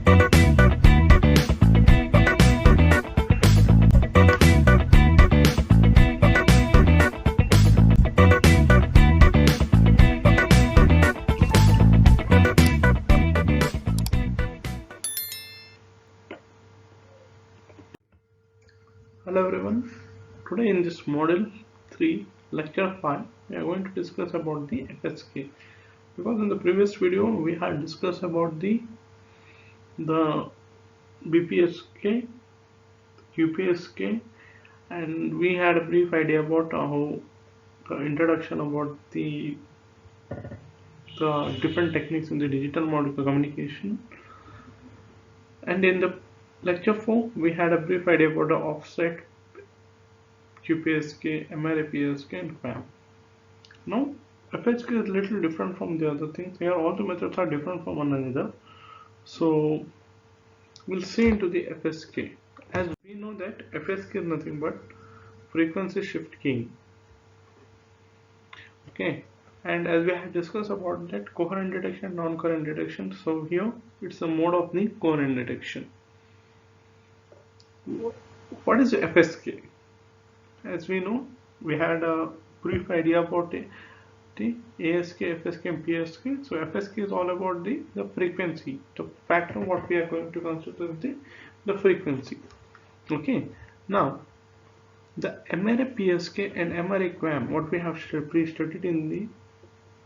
Hello everyone, today in this model 3 lecture 5 we are going to discuss about the FSK, because in the previous video we had discussed about the BPSK, QPSK, and we had a brief idea about how the introduction about the different techniques in the digital molecular communication, and in the lecture 4 we had a brief idea about the offset, QPSK, MRAPSK and QAM. Now FSK is a little different from the other things. Here all the methods are different from one another. So we'll see into the FSK. As we know that FSK is nothing but frequency shift keying. Okay, and as we have discussed about that coherent detection, non-coherent detection, so here it's a mode of the coherent detection. What is FSK? As we know, we had a brief idea about the ASK, FSK and PSK. So FSK is all about the frequency, the factor what we are going to consider the frequency. Okay, now the MRA PSK and MRA QAM, what we have pre-studied in the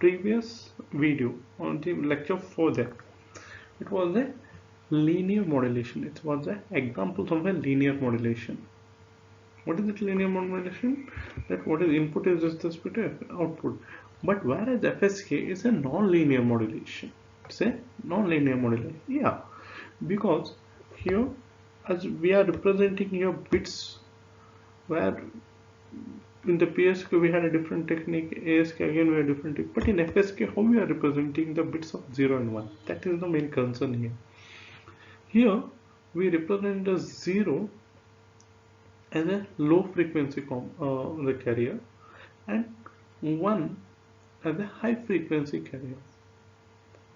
previous video on the lecture 4 there, it was a linear modulation. It was an example of a linear modulation. What is it, linear modulation? That what is input is just the split output. But whereas FSK is a non-linear modulation. It's a non-linear modulation. Yeah, because here as we are representing here bits, where in the PSK we had a different technique, ASK again we had a different technique, but in FSK how we are representing the bits of 0 and 1. That is the main concern here. Here we represent the 0 as a low frequency the carrier, and 1 as a high frequency carrier.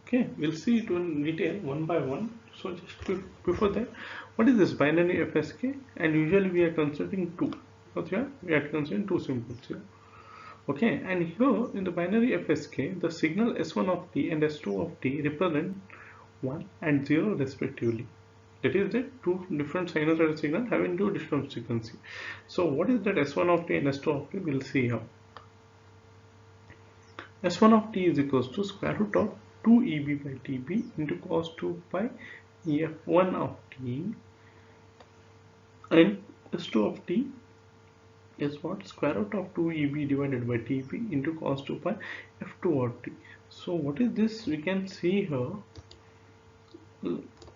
Okay, we'll see it in detail one by one. So just before that, what is this binary FSK? And usually we are considering 2, because here we are considering 2 symbols here. Okay, and here in the binary FSK, the signal S1 of t and S2 of t represent 1 and 0 respectively. That is the two different sinusoidal signals having two different frequency. So what is that S1 of t and S2 of t? We'll see here. S1 of t is equals to square root of 2 EB by TB into cos 2 pi F1 of t, and S2 of t is what? Square root of 2 EB divided by TB into cos 2 pi F2 of t. So what is this? We can see here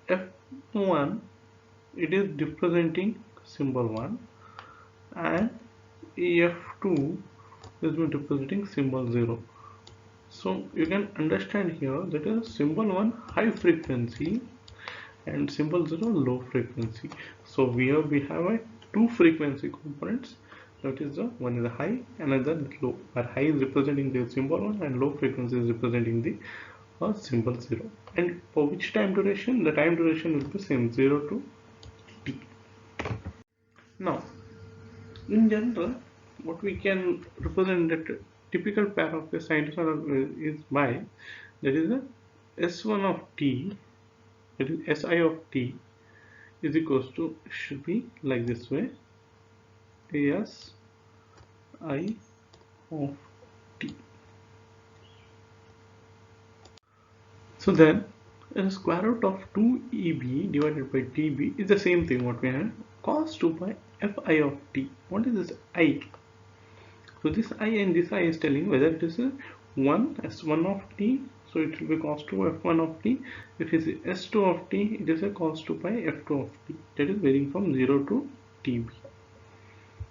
F1, it is representing symbol 1, and F2 is representing symbol 0. So you can understand here that is symbol 1 high frequency and symbol 0 low frequency. So here we have a two frequency components, that is the one is high, another low, where high is representing the symbol 1 and low frequency is representing the symbol 0. And for which time duration? The time duration will be same, 0 to t. Now in general, what we can represent that typical pair of a sinusoidal is by, that is the S1 of t, that is Si of t is equals to, should be like this way, Si of t. So then the square root of 2 EB divided by TB is the same thing what we had, cos 2 pi Fi of t. What is this I? So this I and this I is telling whether it is 1 S1 of t, so it will be cos 2 F1 of t. If it is S2 of t, it is a cos 2 pi F2 of t. That is varying from 0 to TB,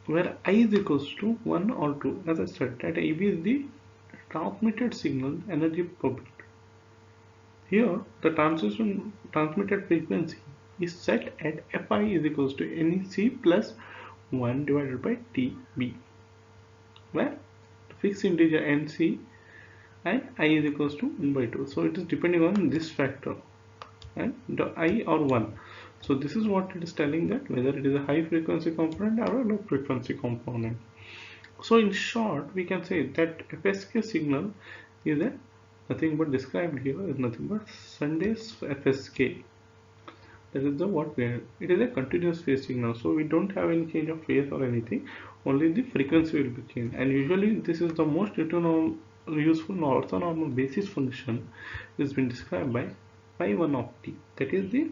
where I is equals to 1 or 2. As I said, that AB is the transmitted signal energy per bit. Here the transmitted frequency is set at Fi is equals to NEC plus 1 divided by TB, where the fixed integer NC and I is equals to 1 by 2. So it is depending on this factor. and the I or 1. So this is what it is telling, that whether it is a high frequency component or a low frequency component. So in short, we can say that FSK signal is a nothing but described here is nothing but Sunday's FSK. That is the what we have. It is a continuous phase signal, so we don't have any change of phase or anything. Only the frequency will be changed, and usually this is the most useful orthonormal basis function. It has been described by pi 1 of t. That is the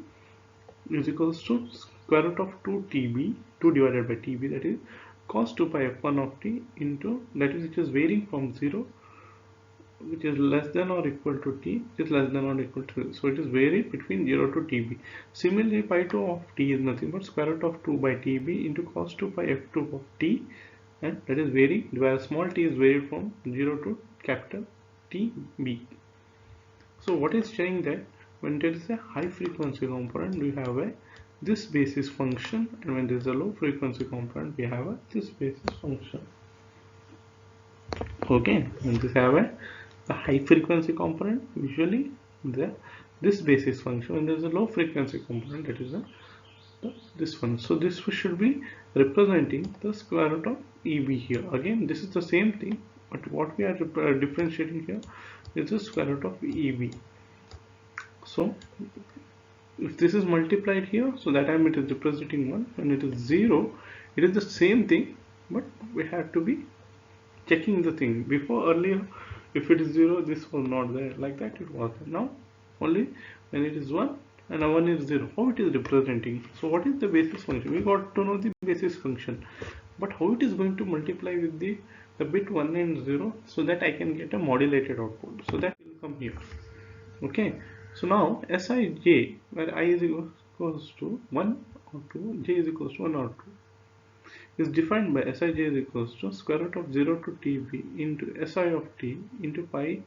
is equals to square root of 2 2 divided by tb, that is cos 2 pi f1 of t into, that is, it is varying from 0, which is less than or equal to t, which is less than or equal to, so it is varied between 0 to tb. Similarly, pi 2 of t is nothing but square root of 2 by tb into cos 2 pi f2 of t, and that is varying, where small t is varied from 0 to capital tb. So what is saying that when there is a high frequency component, we have a this basis function, and when there is a low frequency component, we have a this basis function. Okay, and this have a high frequency component, usually this basis function. When there is a low frequency component, that is this one. So this should be representing the square root of EB here. Again, this is the same thing, but what we are differentiating here is the square root of EB. So if this is multiplied here, so that time it is representing 1. When it is 0, it is the same thing, but we have to be checking the thing. Before, earlier, if it is 0, this was not there, like that it was there. Now only when it is 1 and 1 is 0, how it is representing. So what is the basis function? We got to know the basis function, but how it is going to multiply with the bit 1 and 0, so that I can get a modulated output. So that will come here. Okay, so now Sij, where I is equals to 1 or 2, j is equals to 1 or 2, is defined by Sij is equals to square root of 0 to tb into Si of t into pi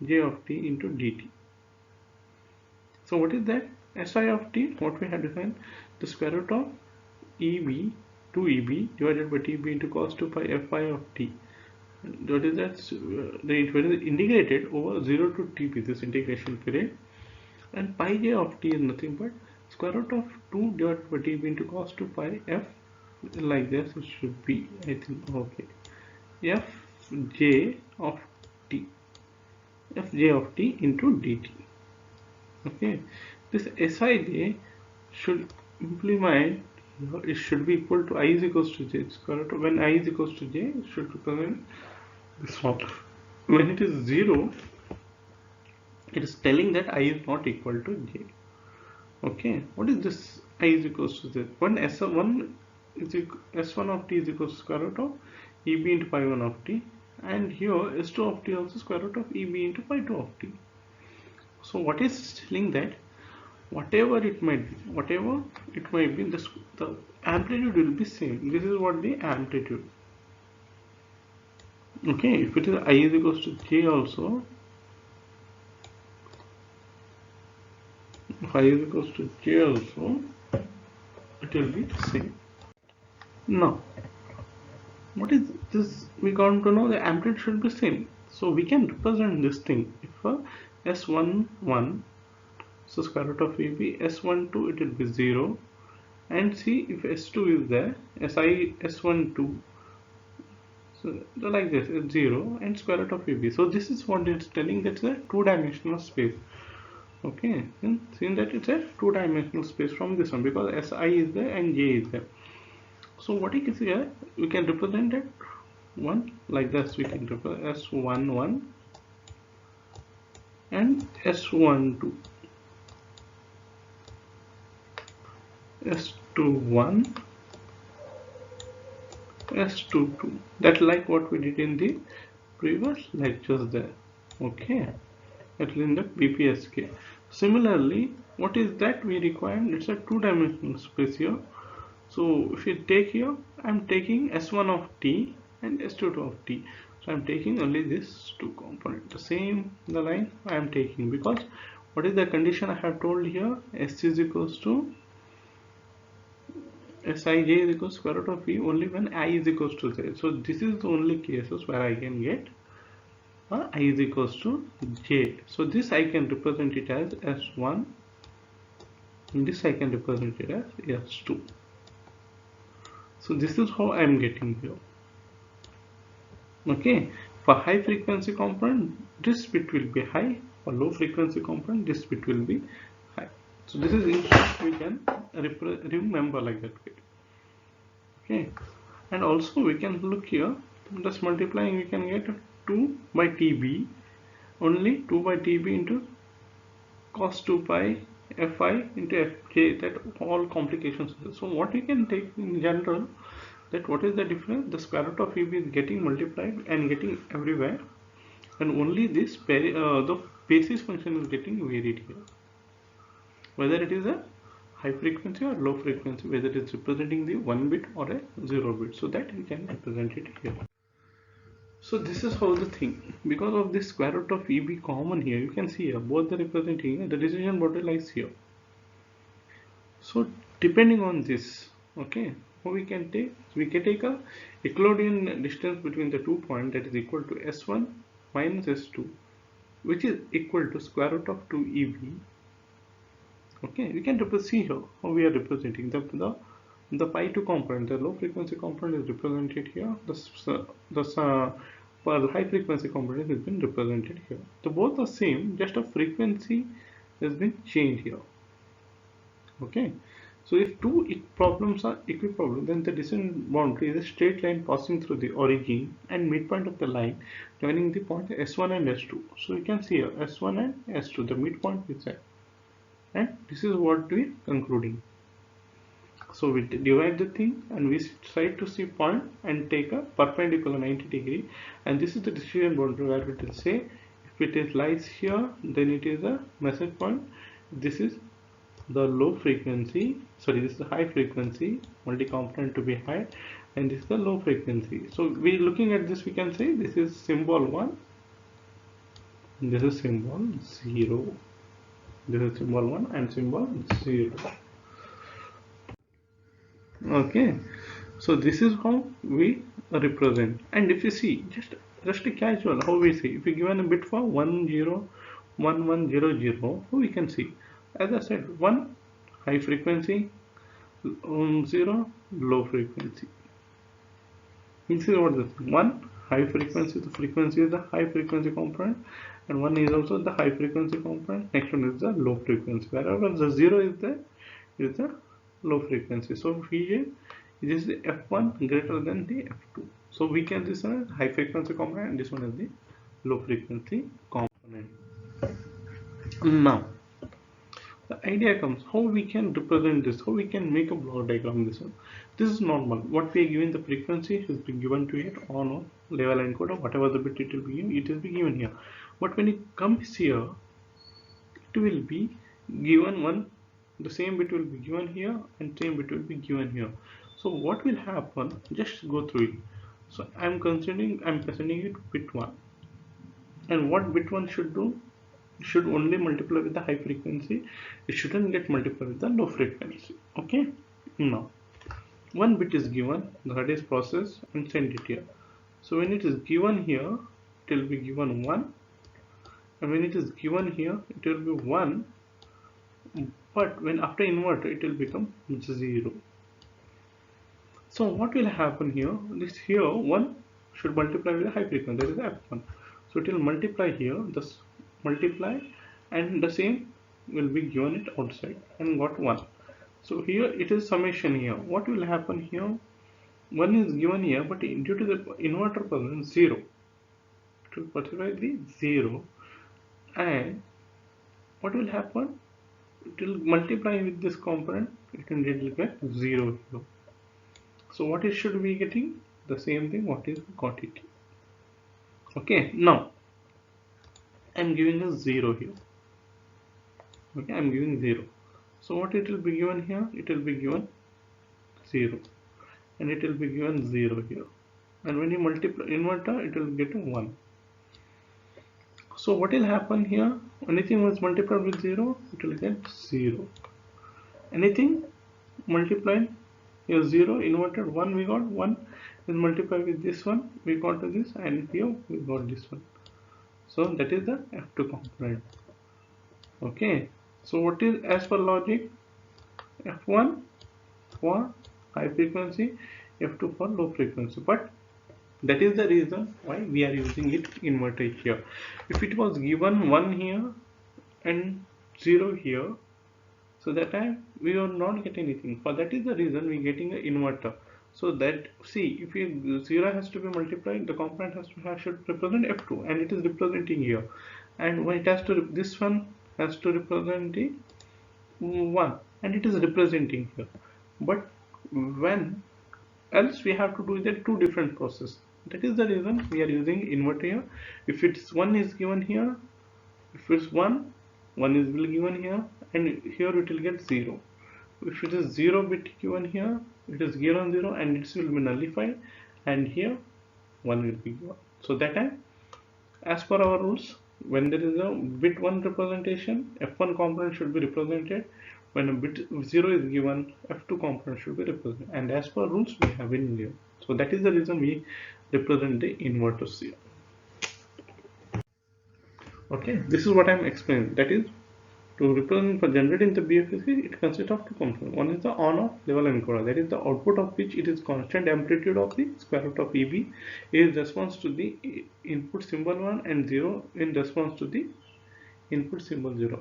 j of t into dt. So what is that? Si of t, what we have defined, the square root of eb 2eb divided by tb into cos 2 pi fi of t. That is that it is integrated over 0 to tb, this integration period, and pi j of t is nothing but square root of 2 divided by tb into cos 2 pi f, like this it should be, I think. Okay, fj of t into dt. Okay, this Sij should implement, it should be equal to I is equals to j square root of, when I is equals to j, it should represent this one. When it is 0, it is telling that I is not equal to j. Okay, what is this I is equals to j? When S1 is S1 of t is equals to square root of EB into pi 1 of t, and here S2 of t also square root of EB into pi 2 of t. So what is telling that whatever it might be, the amplitude will be same. This is what the amplitude. Okay, if it is I is equals to j also, if I is equals to j also, it will be same. Now what is this? We got to know the amplitude should be same, so we can represent this thing. If S11, so square root of EB, S12 it will be 0, and see if S2 is there, S12, so like this, it's 0 and square root of EB. So this is what it's telling, that's a two-dimensional space. Okay, and seeing that it's a two-dimensional space from this one, because Si is there and J is there. So what you can see here, we can represent it one like this. We can represent S11 and S12, S21, S22. That's like what we did in the previous lectures there. Okay, that is in the BPSK. Similarly, what is that we require? It's a two-dimensional space here. So if you take here, I'm taking S1 of t and S22 of t. So I'm taking only this two component. The same the line I am taking, because what is the condition I have told here? S is equals to Sij is equals to square root of e only when I is equals to j. So this is the only cases where I can get I is equals to j. So this I can represent it as S1 and this I can represent it as S2. So this is how I am getting here. Okay, for high frequency component, this bit will be high. For low frequency component, this bit will be high. So this is in short, we can remember like that way. Okay, and also we can look here, just multiplying, we can get 2 by TB, only 2 by TB into cos 2 pi Fi into Fk, that all complications. So what you can take in general, that what is the difference, the square root of EB is getting multiplied and getting everywhere, and only this the basis function is getting varied here, whether it is a high frequency or low frequency, whether it is representing the 1 bit or a 0 bit, so that we can represent it here. So this is how the thing, because of this square root of EB common here, you can see here both the representing, the decision boundary lies here. So depending on this, okay, we can take a Euclidean distance between the 2 points, that is equal to S1 minus S2, which is equal to square root of 2 EB. Okay, we can see here how we are representing the pi 2 component, the low frequency component is represented here, for the high frequency component has been represented here. So both are same, just a frequency has been changed here. Okay, so if two problems are equiproblem, then the decision boundary is a straight line passing through the origin and midpoint of the line joining the point S1 and S2. So you can see here S1 and S2, the midpoint is there, and this is what we are concluding. So we divide the thing and we try to see point and take a perpendicular 90 degree, and this is the decision boundary where it will say if it is lies here, then it is a message point. This is the low frequency, sorry, this is the high frequency, multi-component to be high, and this is the low frequency. So we looking at this, we can say this is symbol 1, this is symbol 0, this is symbol 1 and symbol 0. Okay, so this is how we represent. And if you see, just a casual, how we see, if we given a bit for 1 0 1 1 0 0, we can see, as I said, 1 high frequency, 0 low frequency. This is what this 1 high frequency, the frequency is the high frequency component, and 1 is also the high frequency component. Next one is the low frequency. Wherever the 0 is there, is the low frequency. So here it is the F1 greater than the F2. So we can this one high frequency component and this one is the low frequency component. Now the idea comes how we can represent this, how we can make a block diagram. This one, this is normal. What we are given, the frequency has been given to it on or level encoder, whatever the bit it will be given, it will be given here. But when it comes here, it will be given one, the same bit will be given here and same bit will be given here. So what will happen, just go through it. So I'm presenting it bit 1, and what bit 1 should do, it should only multiply with the high frequency, it shouldn't get multiplied with the low frequency. Okay, now one bit is given, that is process and send it here. So when it is given here, it will be given 1, and when it is given here, it will be 1, but when after invert it will become 0. So what will happen here, this here 1 should multiply with the high frequency, that is F1. So it will multiply here, this multiply, and the same will be given it outside and got 1. So here it is summation here. What will happen here, 1 is given here, but due to the inverter presence 0, it will multiply the 0, and what will happen, it will multiply with this component, it will get 0 here. So what it should be getting, the same thing what is got it. Okay, now I'm giving a 0 here. Okay, I'm giving 0. So what it will be given here, it will be given 0, and it will be given 0 here, and when you multiply inverter, it will get 1. So what will happen here, anything was multiplied with 0, it will get 0. Anything multiplied here 0 inverted 1, we got 1, is multiplied with this one, we got to this, and here we got this one. So that is the F2 component. Okay, so what is, as per logic, F1 for high frequency, F2 for low frequency. But that is the reason why we are using it inverter here. If it was given 1 here and 0 here, so that time we will not get anything. For that is the reason we are getting an inverter. So that, see, if you 0 has to be multiplied, the component has to should represent F2, and it is representing here. And when it has to, this one has to represent the 1, and it is representing here. But when else we have to do the two different process. That is the reason we are using inverter here. If it's 1 is given here, if it's 1 is will given here, and here it will get 0. If it is 0 bit given here, it is given 0 and it will be nullified, and here 1 will be given. So that time, as per our rules, when there is a bit 1 representation, F1 component should be represented. When a bit 0 is given, F2 component should be represented. And as per rules, we have in here. So that is the reason we represent the inverters here. Okay, this is what I am explaining. That is, to represent for generating the BFSK, it consists of two components. One is the on-off level encoder, that is the output of which it is constant amplitude of the square root of EB is response to the input symbol 1 and 0 in response to the input symbol 0.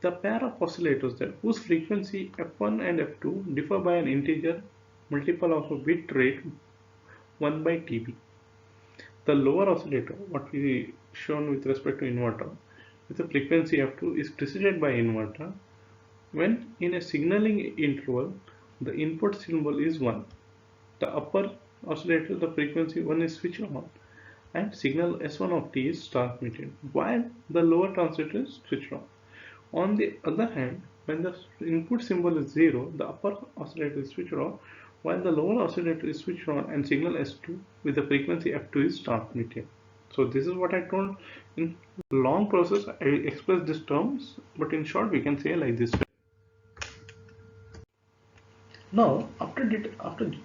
The pair of oscillators that whose frequency F1 and F2 differ by an integer multiple of a bit rate 1 by TB. The lower oscillator, what we shown with respect to inverter, with a frequency F2 is preceded by inverter when in a signaling interval the input symbol is 1. The upper oscillator, the frequency 1 is switched on and signal S1 of t is transmitted, while the lower transmitter is switched on. On the other hand, when the input symbol is 0, the upper oscillator is switched on, while the lower oscillator is switched on and signal S2 with the frequency F2 is transmitted. So this is what I told. In long process I express these terms, but in short we can say like this. Now after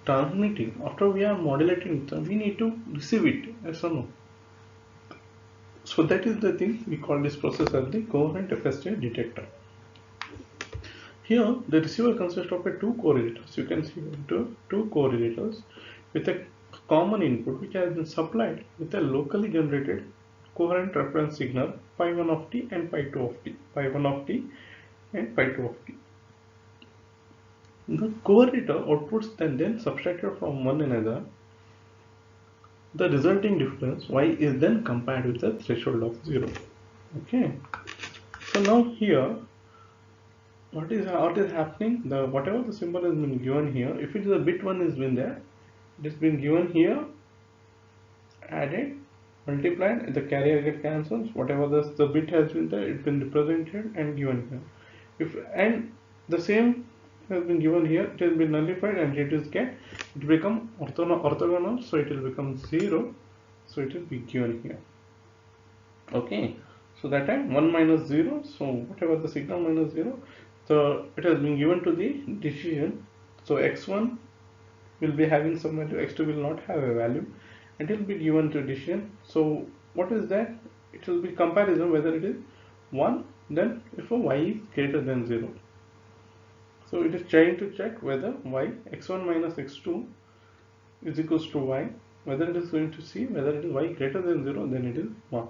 transmitting, after we are modulating it, we need to receive it, yes or no. So that is the thing, we call this process as the coherent FSK detector. Here the receiver consists of two correlators. You can see two correlators with a common input which has been supplied with a locally generated coherent reference signal pi 1 of t and pi 2 of t, pi 1 of t and pi 2 of t. The correlator outputs then subtracted from one another. The resulting difference y is then compared with the threshold of 0. Okay. So now here, what is happening? Whatever the symbol has been given here, if it is a bit 1 is been there, it has been given here, added, multiplied, the carrier get cancels. Whatever the bit has been there, it's been represented and given here. And the same has been given here, it has been nullified and it become orthogonal, so it will become 0, so it will be given here. Okay, so that time 1 minus 0, so whatever the signal minus 0, so it has been given to the decision. So x1 will be having some value, x2 will not have a value, and it will be given to decision. So what is that? It will be comparison whether it is 1, then if a y is greater than 0. So it is trying to check whether y x1 minus x2 is equals to y, whether it is going to see whether it is y greater than 0, then it is 1.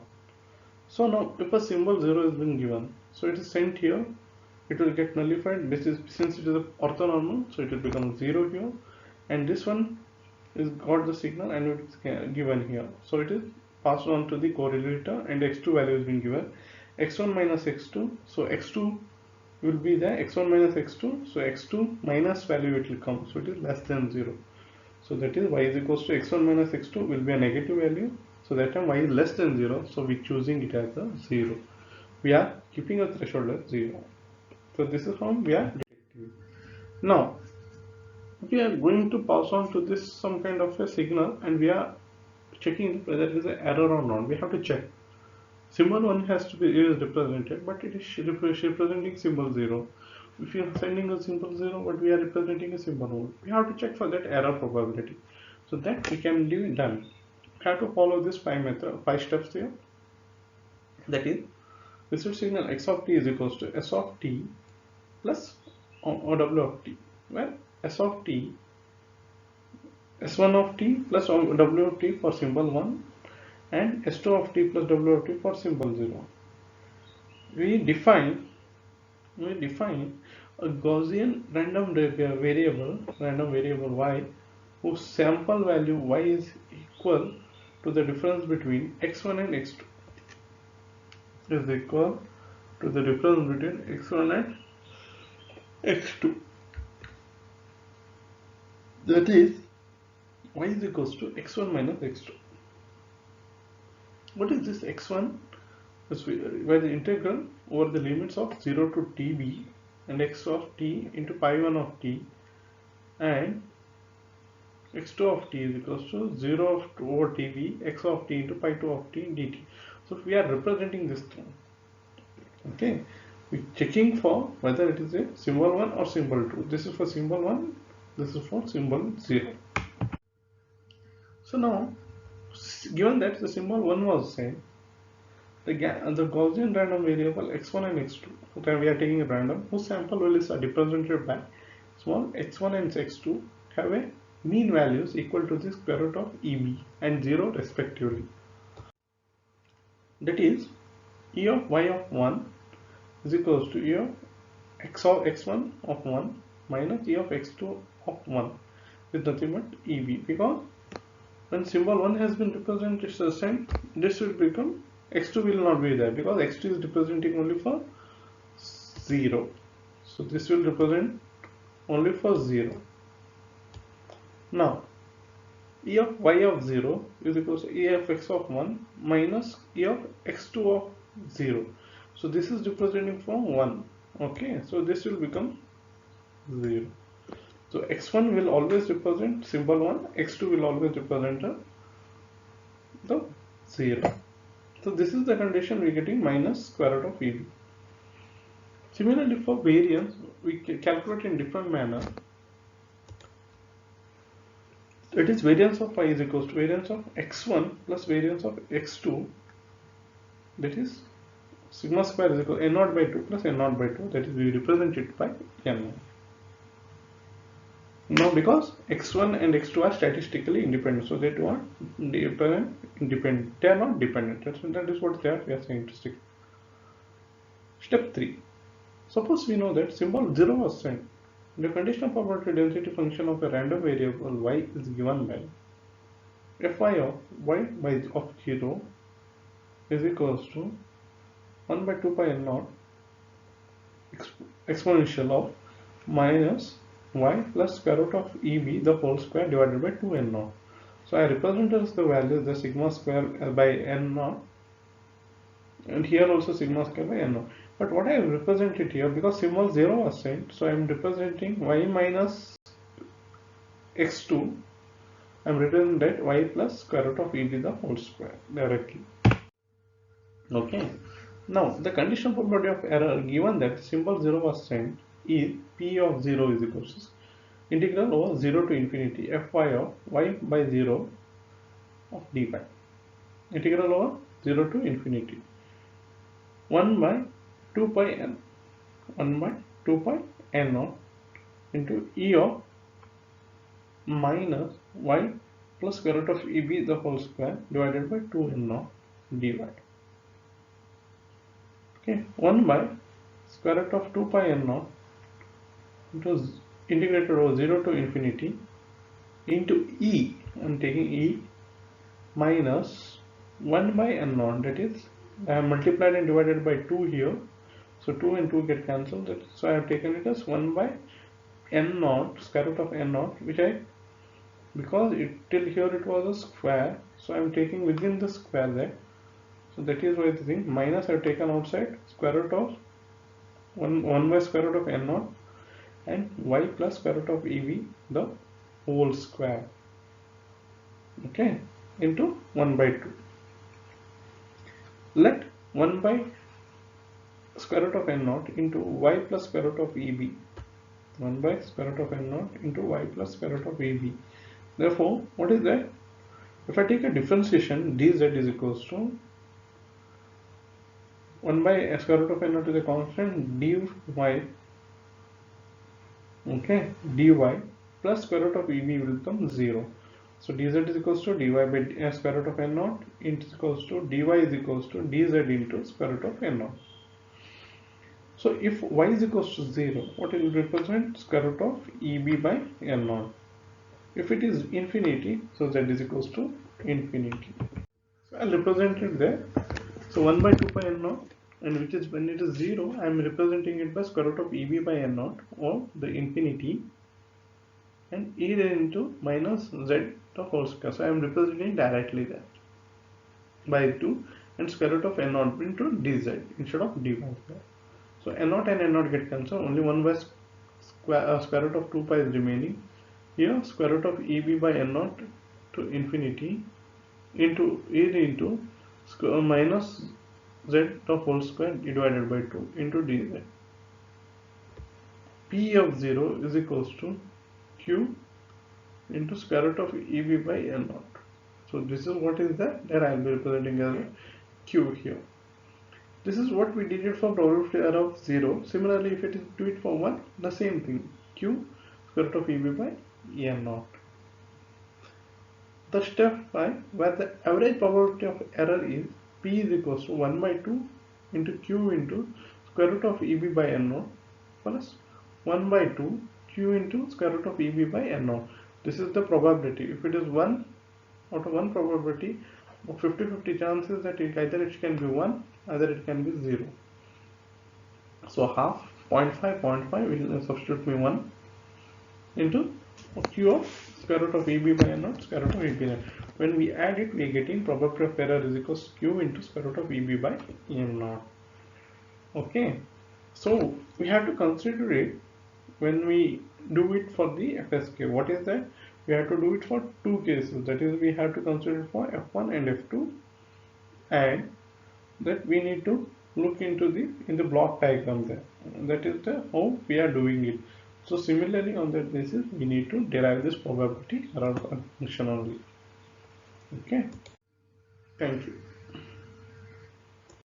So now if a symbol 0 has been given, so it is sent here, it will get nullified. This is, since it is orthonormal, so it will become 0 here, and this one is got the signal and it is given here, so it is passed on to the correlator and x2 value has been given, x1 minus x2, so x2 will be there, x1 minus x2, so x2 minus value it will come, so it is less than 0. So that is y is equals to x1 minus x2 will be a negative value, so that time y is less than 0, so we choosing it as a 0. We are keeping a threshold as 0. So this is how we are detecting. Now we are going to pass on to this some kind of a signal, and we are checking whether it is an error or not. We have to check. Symbol 1 has to be represented, but it is representing symbol 0. If you are sending a symbol 0, but we are representing a symbol 1, we have to check for that error probability. So that we can do done. We have to follow this 5 steps here. That is, receive signal x of t is equals to s of t plus or W of t, where S of t, S1 of t plus W of t for symbol 1 and S2 of t plus W of t for symbol 0. We define a Gaussian random variable y whose sample value y is equal to the difference between x1 and x2 is equal to the difference between x1 and x2. That is, y is equals to x1 minus x2. What is this x1? Where the integral over the limits of 0 to tb and x of t into pi 1 of t and x2 of t is equals to 0 over tb x of t into pi 2 of t dt. So we are representing this thing. Okay, we're checking for whether it is a symbol 1 or symbol 2. This is for symbol 1, this is for symbol 0. So now, given that the symbol 1 was same, the Gaussian random variable x1 and x2, okay, we are taking a random whose sample values are represented by small x1 and x2 have a mean values equal to the square root of EB and 0 respectively. That is, E of y of 1 is equals to E of x of x1 of 1 minus E of x2 of 1 is nothing but EB, because when symbol 1 has been represented the same, this will become x2 will not be there because x2 is representing only for 0. So this will represent only for 0. Now E of y of 0 is equal to E of x of 1 minus E of x2 of 0. So this is representing for 1. Okay, so this will become 0. So x1 will always represent symbol 1, x2 will always represent the 0. So this is the condition we are getting minus square root of EB. Similarly, for variance, we calculate in different manner. It is variance of y is equals to variance of x1 plus variance of x2. That is sigma square is equal to n0 by 2 plus n0 by 2. That is, we represent it by n0. Now, because x1 and x2 are statistically independent, so they do not independent. They are not dependent. That is what they are. We are saying to stick. Step 3. Suppose we know that symbol 0 was sent. The conditional probability density function of a random variable y is given by fy of y by of 0 is equals to 1 by 2 pi n0 exponential of minus y plus square root of EB the whole square divided by 2 n0. So I represent as the values the sigma square by n0, and here also sigma square by n0. But what I have represented here, because symbol 0 was sent, so I am representing y minus x2. I am written that y plus square root of EB the whole square directly. Okay. Now the conditional probability of error given that symbol 0 was sent is P of 0 is equal to integral over 0 to infinity fy of y by 0 of d pi. Integral over 0 to infinity 1 by 2 pi n 1 by 2 pi n naught into E of minus y plus square root of EB the whole square divided by 2 n naught dy. Okay, 1 by square root of 2 pi n naught into integrated over 0 to infinity into E, I am taking E minus 1 by n naught, that is I have multiplied and divided by 2 here, so 2 and 2 get cancelled, so I have taken it as 1 by n naught square root of n naught, which I, because till here it was a square, so I am taking within the square there, so that is why the thing minus I have taken outside square root of 1 by square root of n naught and y plus square root of EB the whole square, okay, into 1 by 2. Let 1 by square root of n naught into y plus square root of EB, 1 by square root of n naught into y plus square root of EB. Therefore, what is that? If I take a differentiation, dz is equals to 1 by square root of n naught is a constant, dy Okay, dy plus square root of eb will become 0. So dz is equals to dy by square root of n naught, int is equals to dy is equals to dz into square root of n naught. So if y is equals to 0, what will represent square root of eb by n naught? If it is infinity, so z is equals to infinity. So I'll represent it there. So 1 by 2 pi n naught, and which is when it is 0, I am representing it by square root of eb by n naught, or the infinity, and e raised into minus z the whole square. So I am representing directly that by 2 and square root of n naught into dz instead of dy. So n naught and n naught get cancelled, only 1 by square root of 2 pi is remaining. Here square root of eb by n naught to infinity into e into minus z the whole square divided by 2 into dz. P of 0 is equals to q into square root of eb by n naught. So this is what is that I will be representing as a q here. This is what we did it for probability error of 0. Similarly, if it is do it for 1, the same thing, q square root of eb by n naught. The step 5, where the average probability of error is p is equals to 1 by 2 into q into square root of eb by n naught plus 1 by 2 q into square root of eb by n naught. This is the probability. If it is 1 out of 1 probability, 50-50 chances that either it can be 1, either it can be 0. So half, 0.5, 0.5 will substitute me 1 into q of square root of eb by n naught square root of eb by n. When we add it, we are getting probability of error is equals to q into square root of eb by n naught. Okay, so we have to consider it when we do it for the FSK. What is that? We have to do it for two cases. That is, we have to consider it for F1 and F2, and that we need to look into the block diagram there. That is the how we are doing it. So similarly, on that basis, we need to derive this probability around function only. Okay. Thank you.